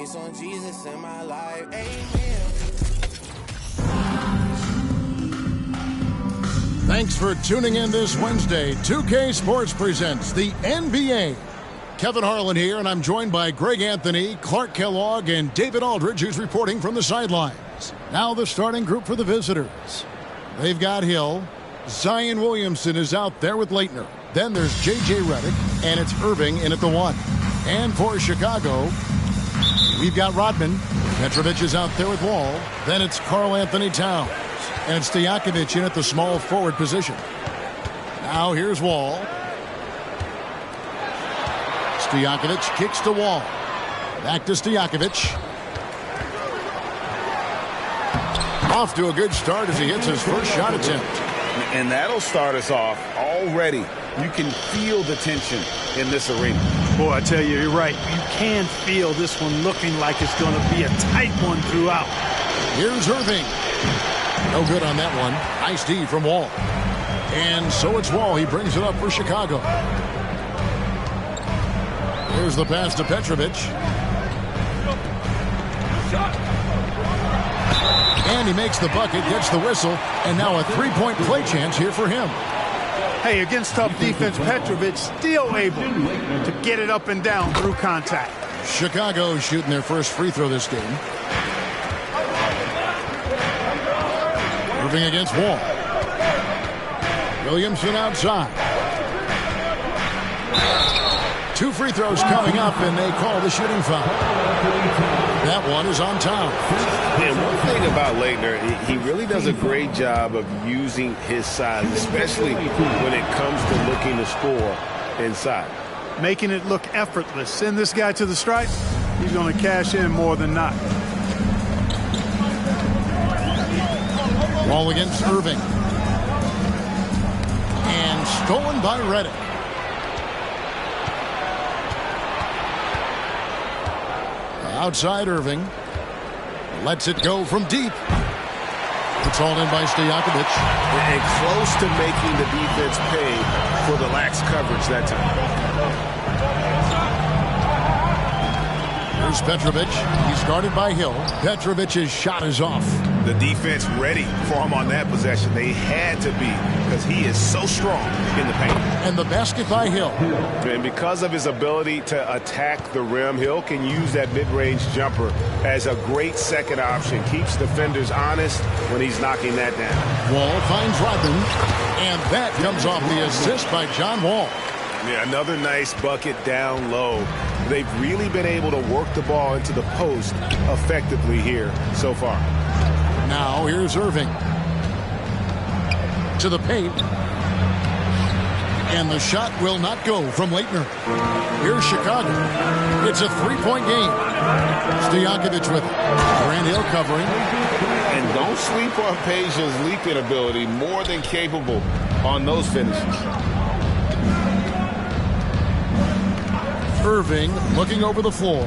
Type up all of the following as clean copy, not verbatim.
Grace on Jesus in my life. Amen. Thanks for tuning in this Wednesday. 2K Sports presents the NBA. Kevin Harlan here, and I'm joined by Greg Anthony, Clark Kellogg, and David Aldridge, who's reporting from the sidelines. Now the starting group for the visitors. They've got Hill. Zion Williamson is out there with Leitner. Then there's J.J. Redick, and it's Irving in at the 1. And for Chicago, we've got Rodman. Petrovic is out there with Wall. Then it's Karl Anthony Towns. And it's Stojakovic in at the small forward position. Now here's Wall. Stojakovic kicks to Wall. Back to Stojakovic. Off to a good start as he hits his first shot attempt. And that'll start us off already. You can feel the tension in this arena. Boy, I tell you, you're right. You can feel this one looking like it's going to be a tight one throughout. Here's Irving. No good on that one. Nice D from Wall. And so it's Wall. He brings it up for Chicago. Here's the pass to Petrovic. And he makes the bucket, gets the whistle, and now a three-point play chance here for him. Hey, against tough defense, Petrovic still able to get it up and down through contact. Chicago shooting their first free throw this game. Irving against Wall. Williamson outside. 2 free throws coming up, and they call the shooting foul. That one is on Towns. And one thing about Leitner, he really does a great job of using his size, especially when it comes to looking to score inside. Making it look effortless. Send this guy to the stripe, he's going to cash in more than not. Ball against Irving. And stolen by Redick. Outside Irving. Lets it go from deep. It's hauled in by Stojakovic. And close to making the defense pay for the lax coverage that time. Here's Petrovic. He's guarded by Hill. Petrovic's shot is off. The defense ready for him on that possession. They had to be, because he is so strong in the paint. And the basket by Hill. And because of his ability to attack the rim, Hill can use that mid-range jumper as a great second option. Keeps defenders honest when he's knocking that down. Wall finds Rodman. And that comes off the assist by John Wall. Yeah, another nice bucket down low. They've really been able to work the ball into the post effectively here so far. Now here's Irving. To the paint. And the shot will not go from Leitner. Here's Chicago. It's a three-point game. Stojakovic with it. Grant Hill covering. And don't sleep on Peja's leaping ability. More than capable on those finishes. Irving looking over the floor.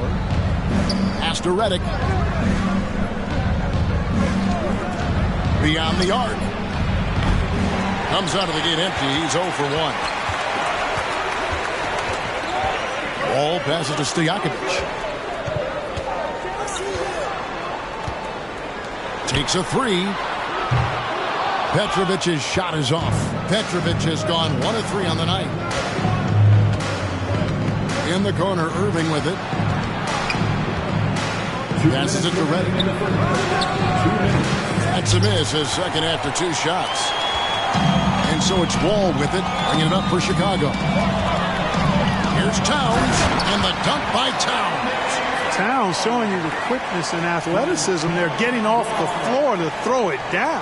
Pass to Redick. Beyond the arc. Comes out of the gate empty. He's 0 for 1. Ball passes to Stojakovic. Takes a 3. Petrovic's shot is off. Petrovic has gone 1 of 3 on the night. In the corner, Irving with it. Passes it to Redick. That's a miss, his second after 2 shots. And so it's Wall with it, bringing it up for Chicago. Here's Towns, and the dunk by Towns. Towns showing you the quickness and athleticism. They're getting off the floor to throw it down.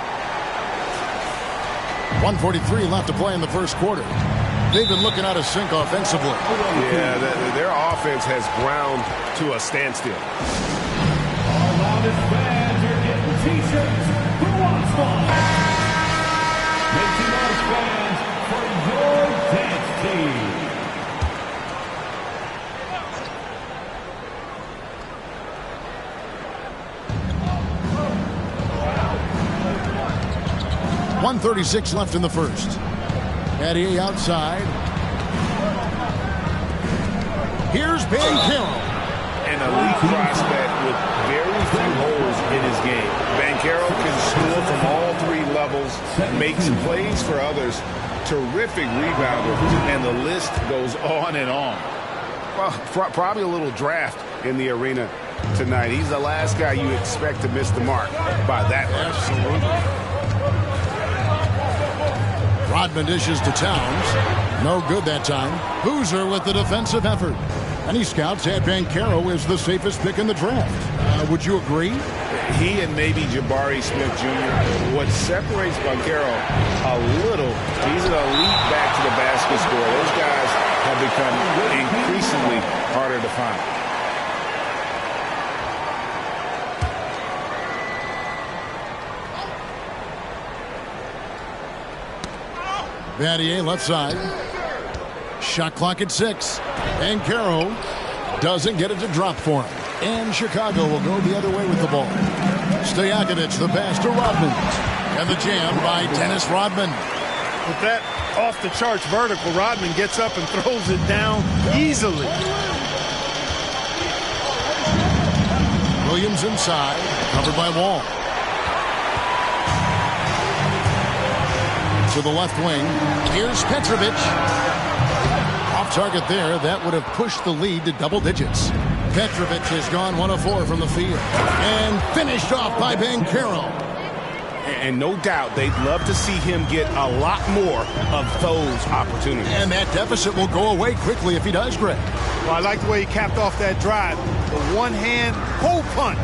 1:43 left to play in the first quarter. They've been looking out of sync offensively. Yeah, their offense has ground to a standstill. Our loudest fans are getting t-shirts. Who wants one? Make some noise, fans, for your dance team. .136 left in the first. Eddie outside. Here's Ben Carroll. An elite prospect game. Banchero can score from all three levels, makes plays for others, terrific rebounder, and the list goes on and on. Well, probably a little draft in the arena tonight. He's the last guy you expect to miss the mark by that much. Absolutely. Rodman dishes to Towns. No good that time. Boozer with the defensive effort. Any scouts had Banchero as the safest pick in the draft. Would you agree? He and maybe Jabari Smith Jr. What separates Banchero a little, he's an elite back to the basket scorer. Those guys have become increasingly harder to find. Battier left side. Shot clock at 6. Banchero doesn't get it to drop for him. And Chicago will go the other way with the ball. Stojakovic, the pass to Rodman. And the jam by Dennis Rodman. With that off-the-charts vertical, Rodman gets up and throws it down easily. Williams inside, covered by Wall. To the left wing. Here's Petrovic. Off target there. That would have pushed the lead to double digits. Petrovic has gone 1 of 4 from the field. And finished off by Banchero. And no doubt they'd love to see him get a lot more of those opportunities. And that deficit will go away quickly if he does, Greg. Well, I like the way he capped off that drive. The one-hand hole punch.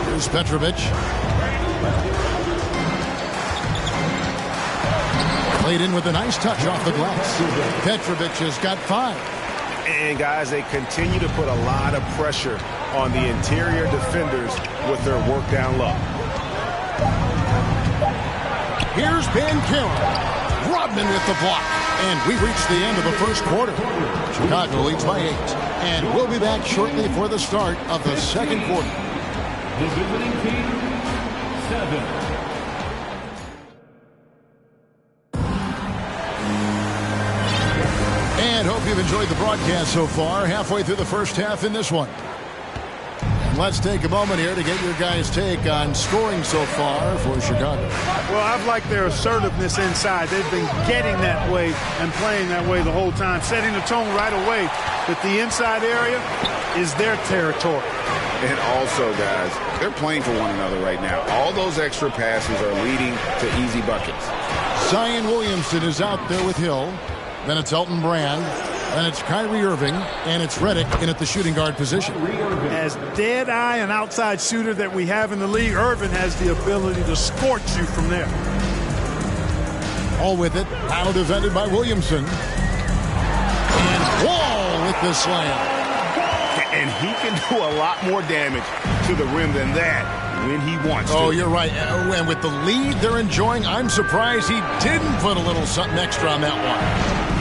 Here's Petrovic. Played in with a nice touch off the glass. Petrovic has got 5. And, guys, they continue to put a lot of pressure on the interior defenders with their work down low. Here's Banchero. Rodman with the block. And we reach the end of the first quarter. Chicago leads by 8. And we'll be back shortly for the start of the second quarter. The visiting team, 7. And hope you've enjoyed the broadcast so far. Halfway through the first half in this one. And let's take a moment here to get your guys' take on scoring so far for Chicago. Well, I've liked their assertiveness inside. They've been getting that way and playing that way the whole time, setting the tone right away that the inside area is their territory. And also, guys, they're playing for one another right now. All those extra passes are leading to easy buckets. Zion Williamson is out there with Hill. Then it's Elton Brand. Then it's Kyrie Irving. And it's Redick in at the shooting guard position. As dead-eye and outside shooter that we have in the league, Irving has the ability to scorch you from there. All with it. Now defended by Williamson. And Wall with the slam. And he can do a lot more damage to the rim than that when he wants to. Oh, you're right. And with the lead they're enjoying, I'm surprised he didn't put a little something extra on that one.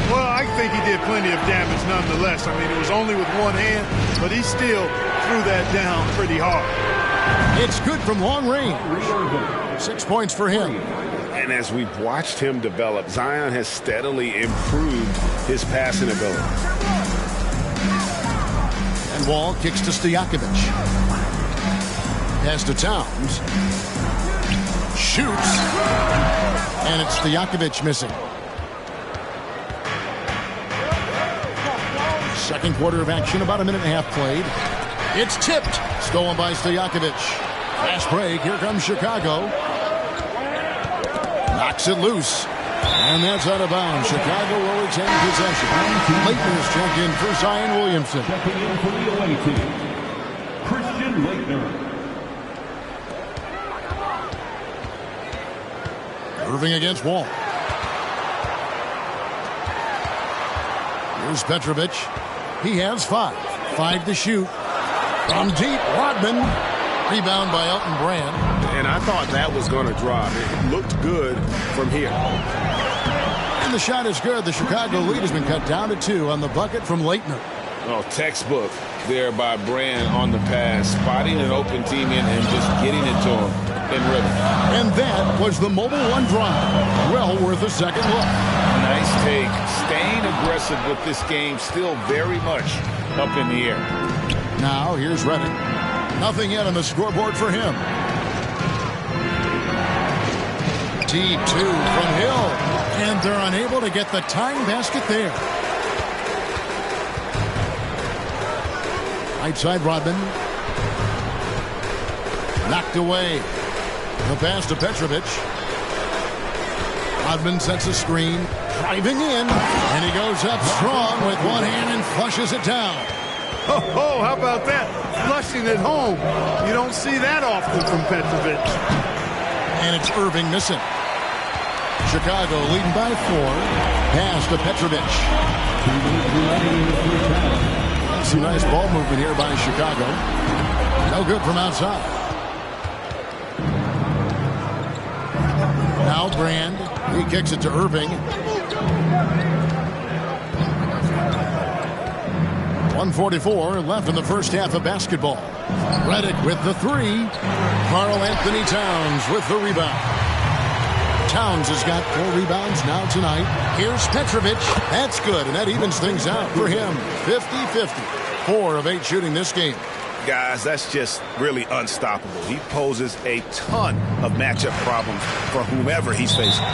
Well, I think he did plenty of damage nonetheless. I mean, it was only with one hand, but he still threw that down pretty hard. It's good from long range. 6 points for him. And as we've watched him develop, Zion has steadily improved his passing ability. And Wall kicks to Stojakovic. Pass to Towns. Shoots. And it's Stojakovic missing. Second quarter of action, about a minute and a half played. It's tipped. Stolen by Stojakovic. Fast break. Here comes Chicago. Knocks it loose. And that's out of bounds. Chicago will retain possession. Leitner's checked in for Zion Williamson. Checking in for the away team, Christian Leitner. Irving against Wall. Here's Petrovic. He has 5. 5 to shoot. From deep, Rodman. Rebound by Elton Brand. And I thought that was going to drop. It looked good from here. And the shot is good. The Chicago lead has been cut down to 2 on the bucket from Leitner. Oh, textbook there by Brand on the pass. Spotting an open teammate and just getting it to him in rhythm. And that was the Mobile One drive. Well worth a second look. Nice take. Staying aggressive with this game, still very much up in the air. Now here's Redick. Nothing yet on the scoreboard for him. Deep two from Hill. And they're unable to get the tying basket there. Right side, Rodman. Knocked away. The pass to Petrovic. Rodman sets a screen. Driving in. And he goes up strong with one hand and flushes it down. Oh, how about that? Flushing it home. You don't see that often from Petrovic. And it's Irving missing. Chicago leading by 4. Pass to Petrovic. Some nice ball movement here by Chicago. No good from outside. Now Brand. He kicks it to Irving. 1:44 left in the first half of basketball. Redick with the 3. Karl Anthony Towns with the rebound. Towns has got 4 rebounds now tonight. Here's Petrovic. That's good, and that evens things out for him. 50-50. 4 of 8 shooting this game. Guys, that's just really unstoppable. He poses a ton of matchup problems for whomever he's facing.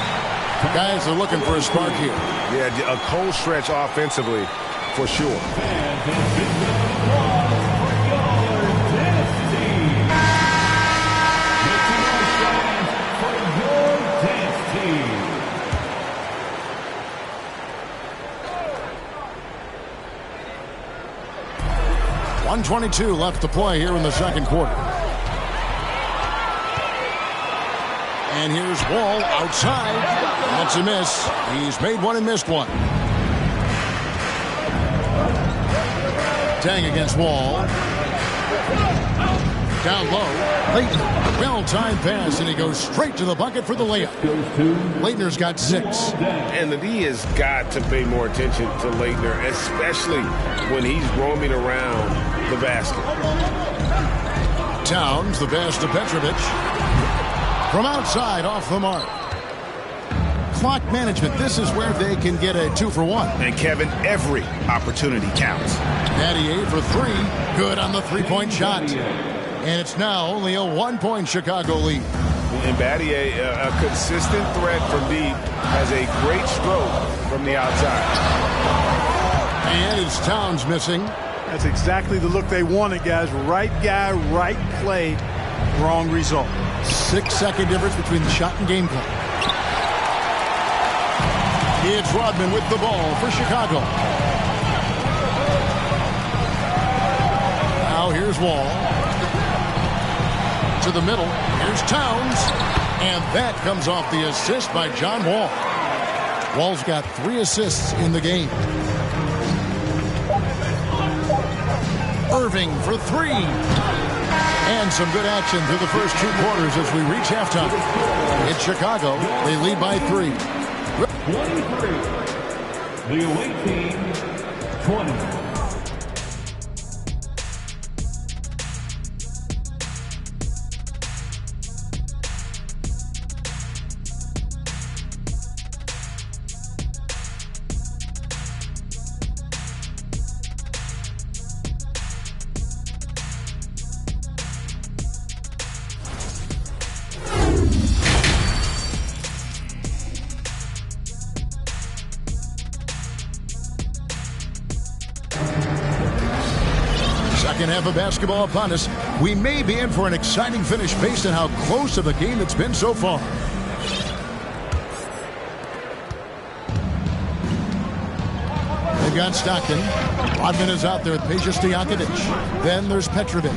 Guys are looking for a spark here. Yeah, a cold stretch offensively for sure. .122 left to play here in the second quarter. And here's Wall outside. That's a miss. He's made one and missed one. Tang against Wall. Down low. Leighton. Well-timed pass, and he goes straight to the bucket for the layup. Leitner's got 6. And the D has got to pay more attention to Leitner, especially when he's roaming around the basket. Towns, the pass to Petrovic. From outside, off the mark. Clock management. This is where they can get a 2-for-1. And Kevin, every opportunity counts. Battier for 3. Good on the three-point shot. And it's now only a 1-point Chicago lead. And Battier, a consistent threat from deep, has a great stroke from the outside. And it's Towns missing. That's exactly the look they wanted, guys. Right guy, right play, wrong result. 6-second difference between the shot and game clock. It's Rodman with the ball for Chicago. Now here's Wall. To the middle. Here's Towns. And that comes off the assist by John Wall. Wall's got 3 assists in the game. Irving for 3. And some good action through the first 2 quarters as we reach halftime. In Chicago, they lead by 3. 23. The away team, 20. Second half of basketball upon us. We may be in for an exciting finish based on how close of a game it's been so far. They've got Stockton. Rodman is out there with Peja Stojakovic. Then there's Petrovic.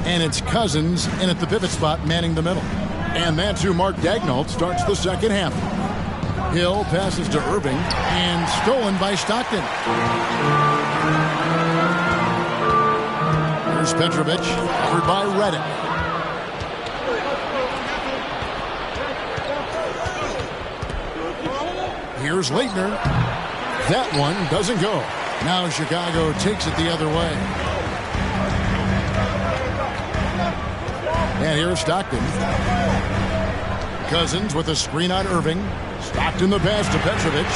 And it's Cousins in at the pivot spot manning the middle. And that's who Mark Daigneault starts the second half. Hill passes to Irving and stolen by Stockton. Here's Petrovic, covered by Redick. Here's Leitner. That one doesn't go. Now Chicago takes it the other way. And here's Stockton. Cousins with a screen on Irving. Stockton the pass to Petrovic.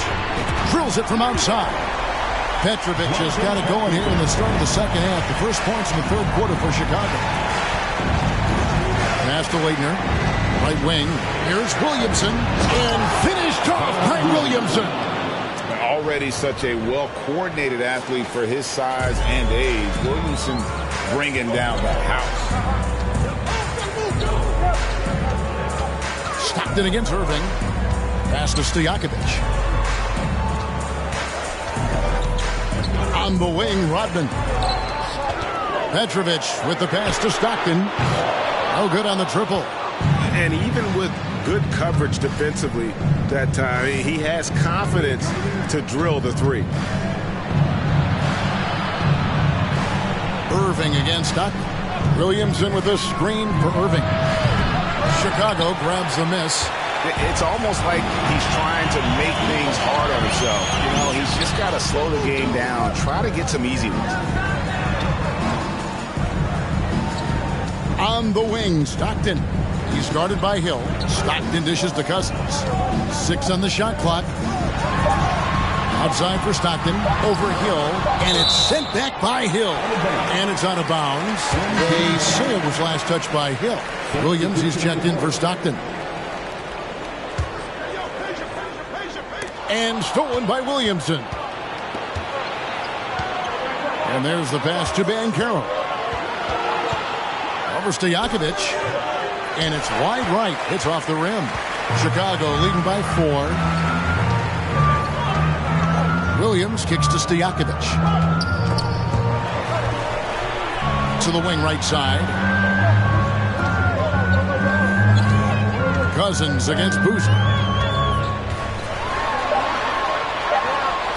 Drills it from outside. Petrovic has got it going here in the start of the second half. The first points in the third quarter for Chicago. Pass to Leitner. Right wing. Here's Williamson. And finished off by Williamson. Already such a well-coordinated athlete for his size and age. Williamson bringing down the house. Stockton against Irving. Pass to Stojakovic. On the wing, Rodman. Petrovic with the pass to Stockton. No good on the triple. And even with good coverage defensively that time, he has confidence to drill the three. Irving against Stockton. Williamson with a screen for Irving. Chicago grabs the miss. It's almost like he's trying to make things hard on himself. You know, he's just got to slow the game down, try to get some easy ones. On the wing, Stockton. He's guarded by Hill. Stockton dishes to Cousins. 6 on the shot clock. Outside for Stockton. Over Hill. And it's sent back by Hill. And it's out of bounds. The sole was last touched by Hill. Williams, he's checked in for Stockton. And stolen by Williamson. And there's the pass to Banchero. Over Stojakovic. And it's wide right. Hits off the rim. Chicago leading by 4. Williams kicks to Stojakovic. To the wing right side. Cousins against Boozer.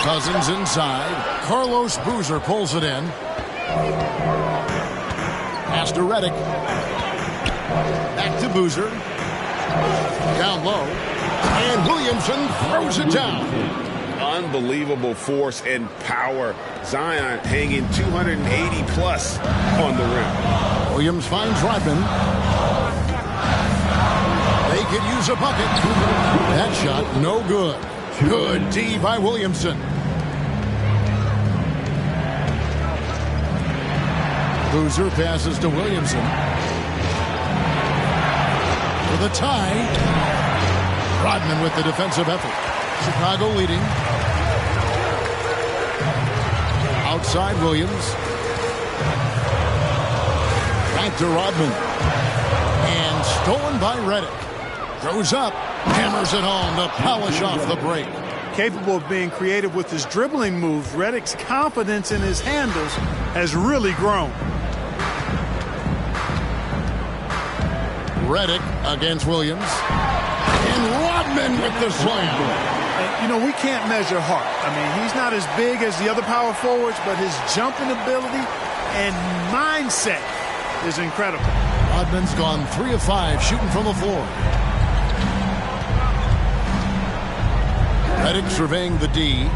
Cousins inside. Carlos Boozer pulls it in. Pass to Redick. Back to Boozer. Down low. And Williamson throws it down. Unbelievable force and power. Zion hanging 280 plus on the rim. Williams finds Rodman. They could use a bucket. That shot no good. Good D by Williamson. Boozer passes to Williamson. For the tie. Rodman with the defensive effort. Chicago leading. Outside Williams. Back to Rodman. And stolen by Redick. Goes up. Hammers it home to polish off the break. Capable of being creative with his dribbling moves, Redick's confidence in his handles has really grown. Redick against Williams. And Rodman with the slam. And, you know, we can't measure heart. I mean, he's not as big as the other power forwards, but his jumping ability and mindset is incredible. Rodman's gone 3 of 5 shooting from the floor. Redick surveying the D.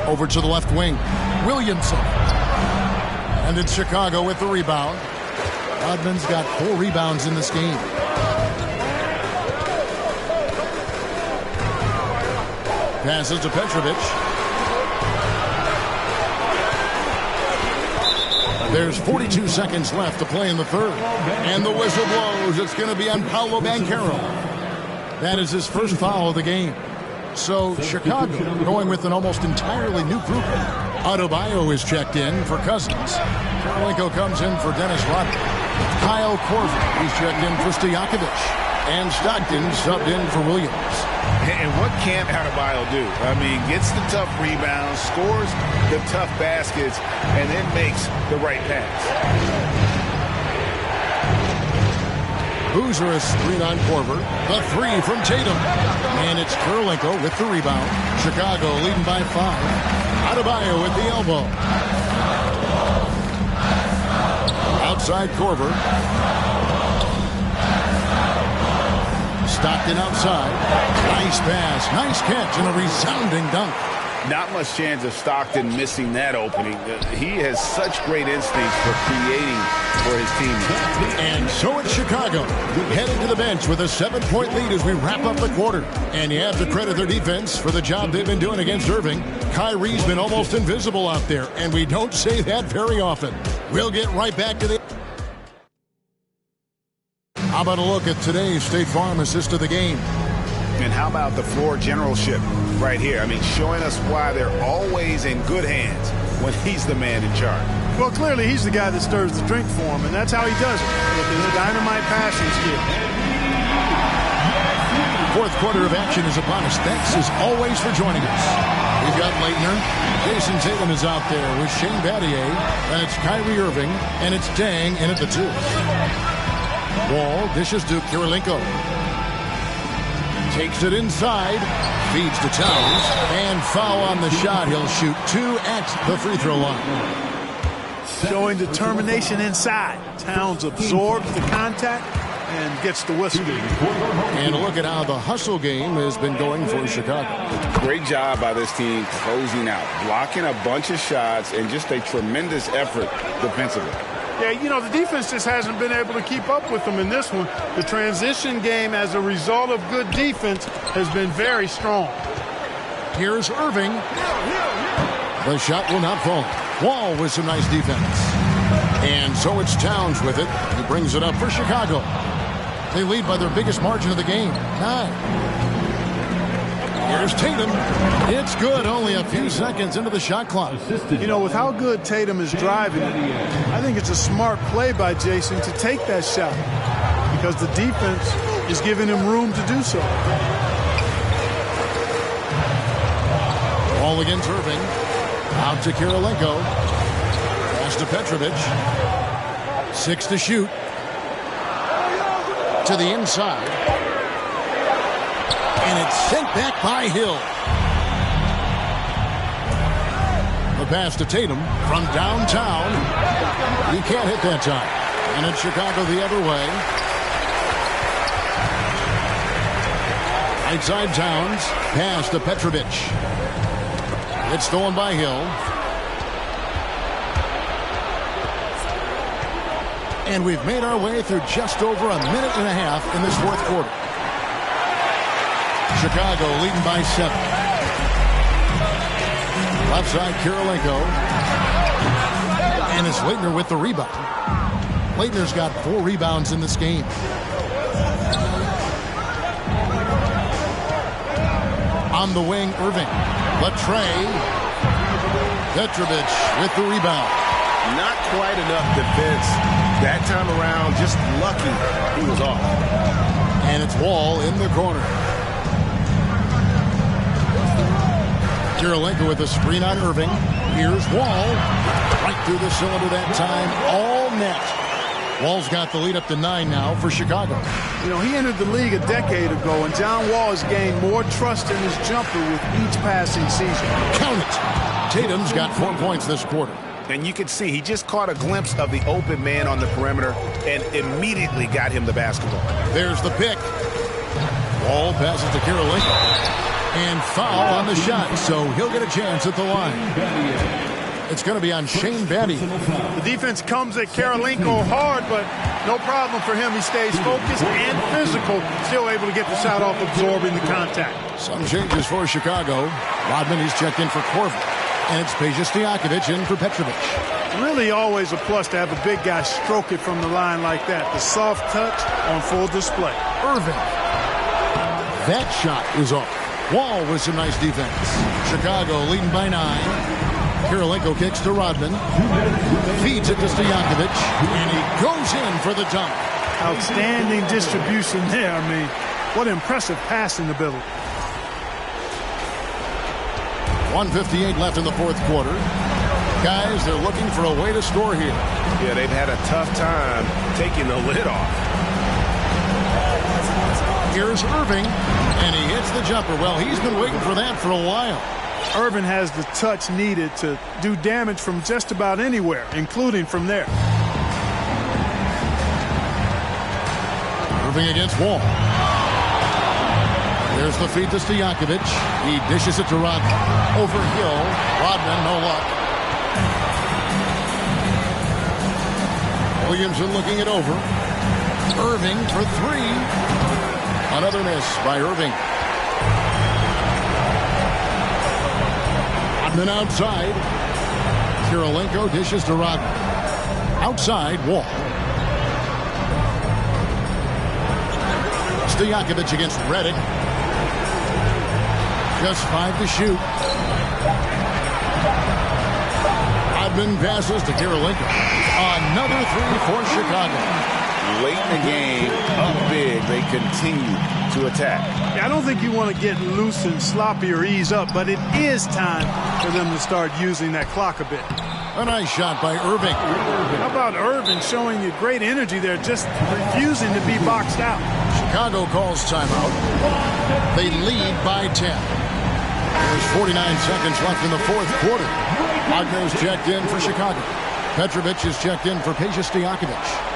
Over to the left wing. Williamson. And it's Chicago with the rebound. Rodman's got 4 rebounds in this game. Passes to Petrovic. There's 42 seconds left to play in the third. And the whistle blows. It's going to be on Paolo Banchero. That is his first foul of the game. So Chicago going with an almost entirely new group. Adebayo is checked in for Cousins. Karolinko comes in for Dennis Rodman. Kyle Korver, he's checked in for Stojakovic. And Stockton subbed in for Williams. And what can't Adebayo do? I mean, gets the tough rebounds, scores the tough baskets, and then makes the right pass. Boozer is screen on Korver. The 3 from Tatum. And it's Karolinko with the rebound. Chicago leading by 5. Adebayo with the elbow. Outside Korver. Stockton outside. Nice pass. Nice catch and a resounding dunk. Not much chance of Stockton missing that opening. He has such great instincts for creating for his team. And so it's Chicago heading to the bench with a 7-point lead as we wrap up the quarter. And you have to credit their defense for the job they've been doing against Irving. Kyrie's been almost invisible out there, and we don't say that very often. We'll get right back to the... How about a look at today's State Farm assist of the game? And how about the floor generalship right here? I mean, showing us why they're always in good hands when he's the man in charge. Well, clearly he's the guy that stirs the drink for him, and that's how he does it, with his dynamite passing skill. Fourth quarter of action is upon us. Thanks as always for joining us. We've got Leitner. Jason Tatum is out there with Shane Battier, and it's Kyrie Irving, and it's Dang in at the 2. Wall dishes to Kirilenko. Takes it inside, feeds to Towns, and foul on the shot. He'll shoot 2 at the free throw line. Showing determination inside. Towns absorbs the contact and gets the whistle. And look at how the hustle game has been going for Chicago. Great job by this team closing out, blocking a bunch of shots, and just a tremendous effort defensively. Yeah, you know, the defense just hasn't been able to keep up with them in this one. The transition game, as a result of good defense, has been very strong. Here's Irving. The shot will not fall. Wall with some nice defense. And so it's Towns with it. He brings it up for Chicago. They lead by their biggest margin of the game, 9. Here's Tatum. It's good, only a few seconds into the shot clock. You know, with how good Tatum is driving, I think it's a smart play by Jason to take that shot because the defense is giving him room to do so. Ball against Irving. Out to Kirilenko. Pass to Petrovic. 6 to shoot. To the inside. And it's sent back by Hill. The pass to Tatum from downtown. He can't hit that time. And it's Chicago the other way. Right side Towns. Pass to Petrovic. It's stolen by Hill. And we've made our way through just over a minute and a half in this fourth quarter. Chicago leading by 7. Left side, Kirilenko. And it's Leitner with the rebound. Leitner's got 4 rebounds in this game. On the wing, Irving. Latrey. Petrovic with the rebound. Not quite enough defense that time around. Just lucky he was off. And it's Wall in the corner. Kirilenko with a screen on Irving. Here's Wall. Right through the cylinder that time. All net. Wall's got the lead up to 9 now for Chicago. You know, he entered the league a decade ago, and John Wall has gained more trust in his jumper with each passing season. Count it. Tatum's got 4 points this quarter. And you can see he just caught a glimpse of the open man on the perimeter and immediately got him the basketball. There's the pick. Wall passes to Kirilenko. And foul on the shot, so he'll get a chance at the line. It's going to be on Shane Battier. The defense comes at Kirilenko hard, but no problem for him. He stays focused and physical, still able to get the shot off, absorbing the contact. Some changes for Chicago. Rodman, he's checked in for Corbin. And it's Peja Stojakovic in for Petrovic. Really always a plus to have a big guy stroke it from the line like that. The soft touch on full display. Irving. That shot is off. Wall with some nice defense. Chicago leading by 9. Kirilenko kicks to Rodman. Feeds it to Stojakovic. And he goes in for the dunk. Outstanding distribution there. I mean, what impressive passing ability. 1:58 left in the fourth quarter. Guys, they're looking for a way to score here. Yeah, they've had a tough time taking the lid off. Here's Irving, and he hits the jumper. Well, he's been waiting for that for a while. Irving has the touch needed to do damage from just about anywhere, including from there. Irving against Wall. There's the feed to Stojakovic. He dishes it to Rodman. Over Hill. Rodman, no luck. Williamson looking it over. Irving for 3. Another miss by Irving. Rodman outside. Kirilenko dishes to Rodman. Outside, Wall. Stojakovic against Redick. Just 5 to shoot. Rodman passes to Karolinko. Another 3 for Chicago. Late in the game, up big, they continue to attack. Yeah, I don't think you want to get loose and sloppy or ease up, but it is time for them to start using that clock a bit. A nice shot by Irving. How about Irving showing you great energy there, just refusing to be boxed out. Chicago calls timeout. They lead by 10. There's 49 seconds left in the fourth quarter. Wagner's checked in for Chicago. Petrovic is checked in for Peja Stojakovic.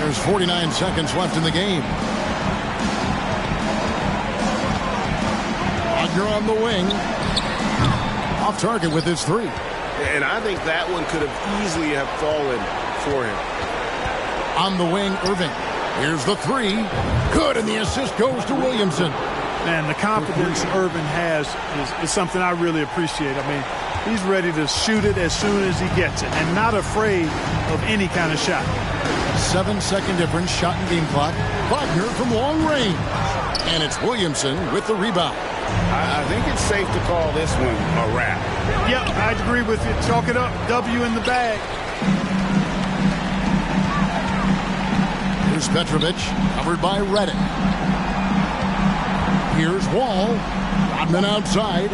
There's 49 seconds left in the game. Wagner on the wing. Off target with his 3. And I think that one could have easily have fallen for him. On the wing, Irving. Here's the 3. Good, and the assist goes to Williamson. Man, the confidence Irving has is something I really appreciate. I mean, he's ready to shoot it as soon as he gets it and not afraid of any kind of shot. 7-second difference, shot and game clock. Wagner from long range. And it's Williamson with the rebound. I think it's safe to call this one a wrap. Yep, I agree with you. Chalk it up. W in the bag. Here's Petrovic, covered by Redick. Here's Wall. Rodman outside.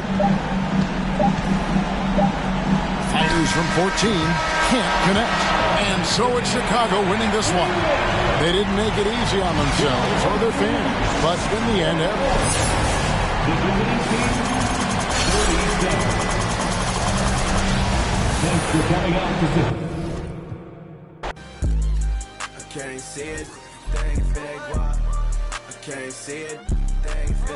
Fires from 14. Can't connect. And so it's Chicago winning this one. They didn't make it easy on themselves or their fans. But in the end, Thanks for coming out to I can't see it. Things big, I can't see it. Things big.